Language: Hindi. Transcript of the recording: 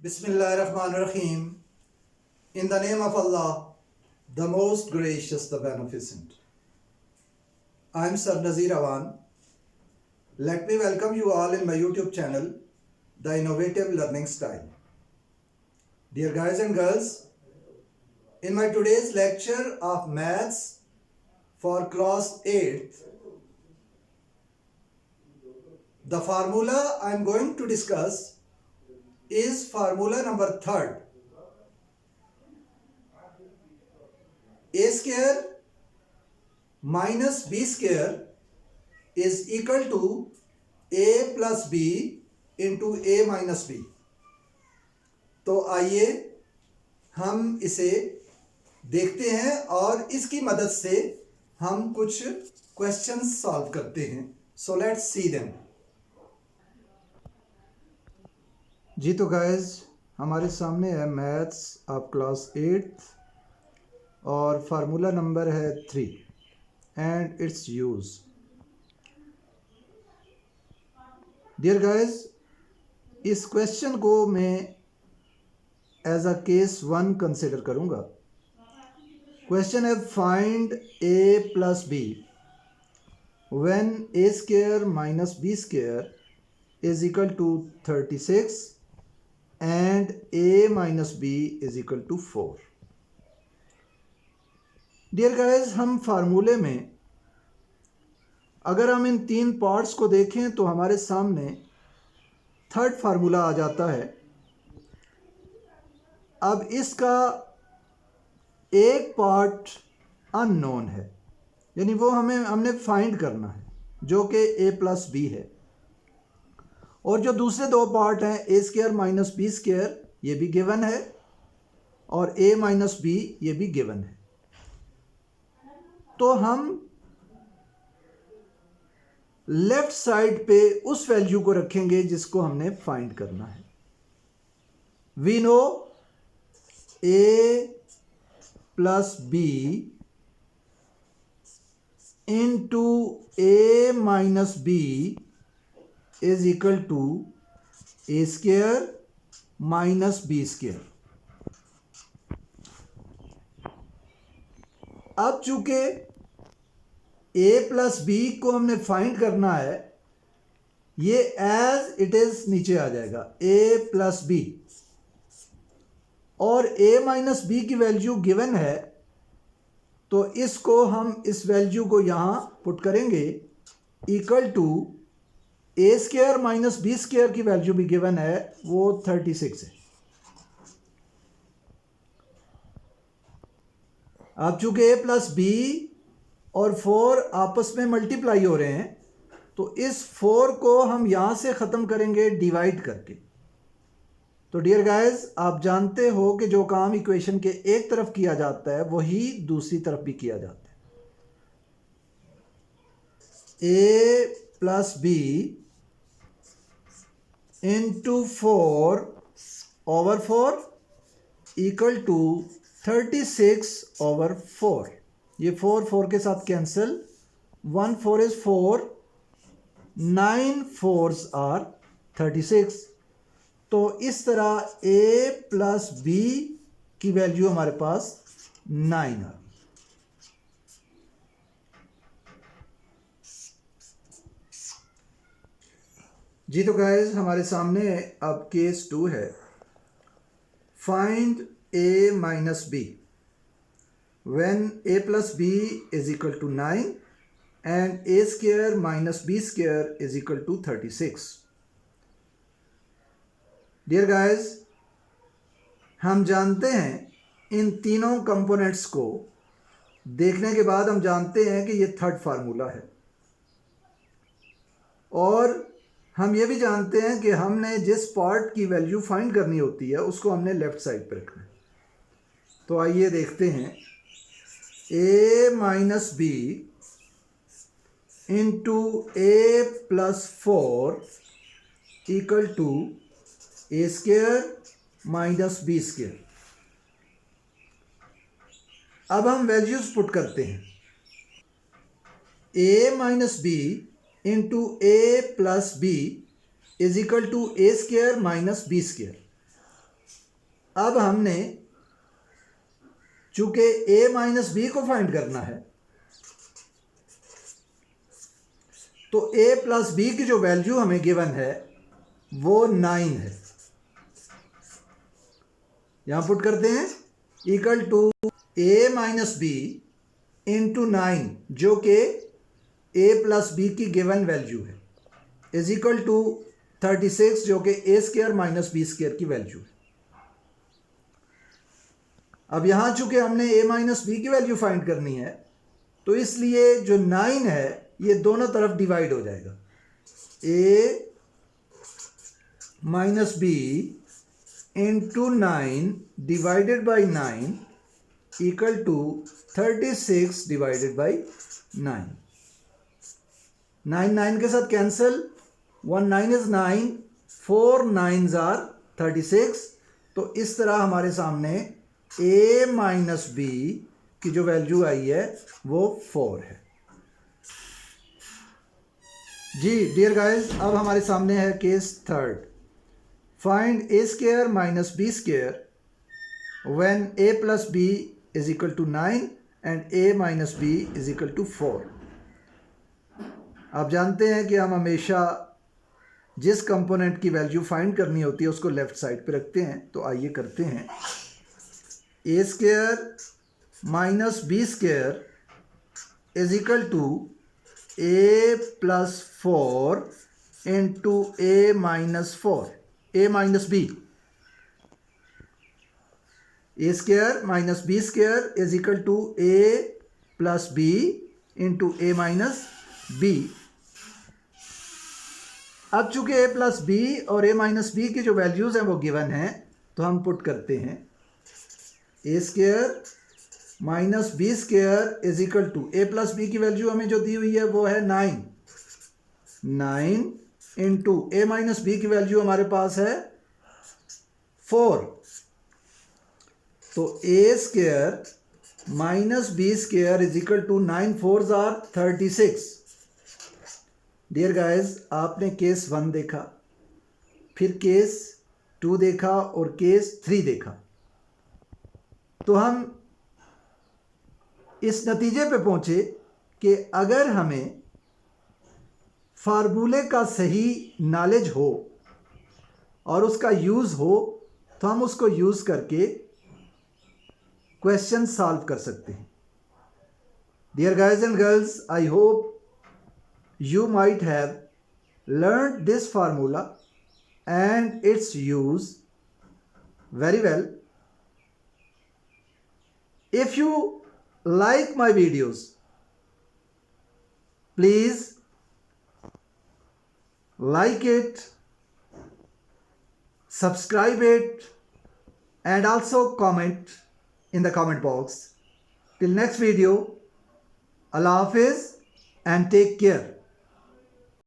Bismillahirrahmanirrahim. In the name of Allah, the most gracious, the beneficent. I am Sir Nazir Awan. Let me welcome you all in my YouTube channel, The Innovative Learning Style. Dear guys and girls, in my today's lecture of Maths for class 8th, the formula I am going to discuss is formula number 3rd. A square minus b square is equal to a plus b into a minus b. तो आइए हम इसे देखते हैं और इसकी मदद से हम कुछ क्वेश्चंस सॉल्व करते हैं. So let's see them. जी तो गाइस, हमारे सामने है मैथ्स ऑफ क्लास 8 और फार्मूला नंबर है 3 and its use. Dear guys, इस क्वेश्चन को मैं एज अ केस 1 कंसिडर करूंगा. क्वेश्चन है find a plus b when a square minus b square is equal to 36 and a minus b is equal to 4. Dear guys, हम फार्मूले में अगर हम इन 3 पार्ट्स को देखें तो हमारे सामने 3rd फार्मूला आ जाता है. अब इसका एक पार्ट अननोन है, यानी वो हमने फाइंड करना है, जो कि a प्लस बी है. और जो दूसरे 2 पार्ट हैं ए स्क्वायर माइनस बी स्क्वायर, ये भी गिवन है, और a माइनस बी ये भी गिवन है. तो हम लेफ्ट साइड पे उस वैल्यू को रखेंगे जिसको हमने फाइंड करना है. We know a plus B into a minus B is equal to a square minus b square. अब चूंकि a प्लस बी को हमने फाइंड करना है, ये एज इट इज नीचे आ जाएगा a प्लस बी, और a माइनस बी की वैल्यू गिवन है, तो इसको हम इस वैल्यू को यहां पुट करेंगे equal to A square minus B square की वैल्यू भी गिवन है, वो 36 है. अब चूंकि ए प्लस बी और 4 आपस में मल्टीप्लाई हो रहे हैं, तो इस 4 को हम यहां से ख़त्म करेंगे डिवाइड करके. तो डियर गाइस, आप जानते हो कि जो काम इक्वेशन के एक तरफ किया जाता है वही दूसरी तरफ भी किया जाता है. ए plus B into 4 over 4 equal to 36 over 4. ये 4 के साथ कैंसिल, 1 4 is 4, 9 4s are 36. तो इस तरह a प्लस बी की वैल्यू हमारे पास 9 आ. जी तो गाइस, हमारे सामने अब केस 2 है. Find a minus B when a plus B is equal to 9 and a square minus B square is equal to 36. Dear guys, हम जानते हैं इन तीनों कंपोनेंट्स को देखने के बाद हम जानते हैं कि ये 3rd फार्मूला है, और हम ये भी जानते हैं कि हमने जिस पार्ट की वैल्यू फाइंड करनी होती है उसको हमने लेफ्ट साइड पर रखना है. तो आइए देखते हैं. a minus B into A plus 4 equal to A square minus B square. अब हम वैल्यूज पुट करते हैं. a minus B into A plus B is equal to A square minus B square. अब हमने चूंकि a माइनस बी को फाइंड करना है तो a प्लस बी की जो वैल्यू हमें गिवन है वो 9 है। यहां पुट करते हैं equal to a minus B into 9 जो कि a प्लस बी की गिवन वैल्यू है इज इक्वल टू 36 जो कि a square minus B square की वैल्यू है। अब यहां चूंकि हमने a माइनस बी की वैल्यू फाइंड करनी है तो इसलिए जो 9 है ये दोनों तरफ डिवाइड हो जाएगा। a minus B into 9 divided by 9 equal to 36 divided by 9। 9 9 के साथ कैंसिल, 1 9 इज 9, 4 9s आर 36। तो इस तरह हमारे सामने a माइनस बी की जो वैल्यू आई है वो 4 है। जी डियर गाइस, अब हमारे सामने है case third. Find a square minus B square when a plus B is equal to 9 and a minus B is equal to 4। आप जानते हैं कि हम हमेशा जिस कंपोनेंट की वैल्यू फाइंड करनी होती है उसको लेफ्ट साइड पे रखते हैं। तो आइए करते हैं। a square minus B square is equal to a plus 4 into a minus 4, a minus B. a square minus B square is equal to a plus B into a minus B. अब चूंकि a प्लस बी और a माइनस बी की जो वैल्यूज़ हैं वो गिवन हैं तो हम पुट करते हैं a square minus B square is equal to a plus B की वैल्यू हमें जो दी हुई है वो है 9 इंटू a माइनस बी की वैल्यू हमारे पास है 4। तो a square minus B square is equal to 9 4s are 36। Dear guys, आपने केस 1 देखा, फिर केस 2 देखा और केस 3 देखा। तो हम इस नतीजे पे पहुंचे कि अगर हमें फार्मूले का सही नॉलेज हो और उसका यूज़ हो तो हम उसको यूज़ करके क्वेश्चन सॉल्व कर सकते हैं। Dear guys and girls, I hope you might have learned this formula and its use very well. If you like my videos, please like it, subscribe it, and also comment in the comment box. Till next video, Allah Hafiz and take care.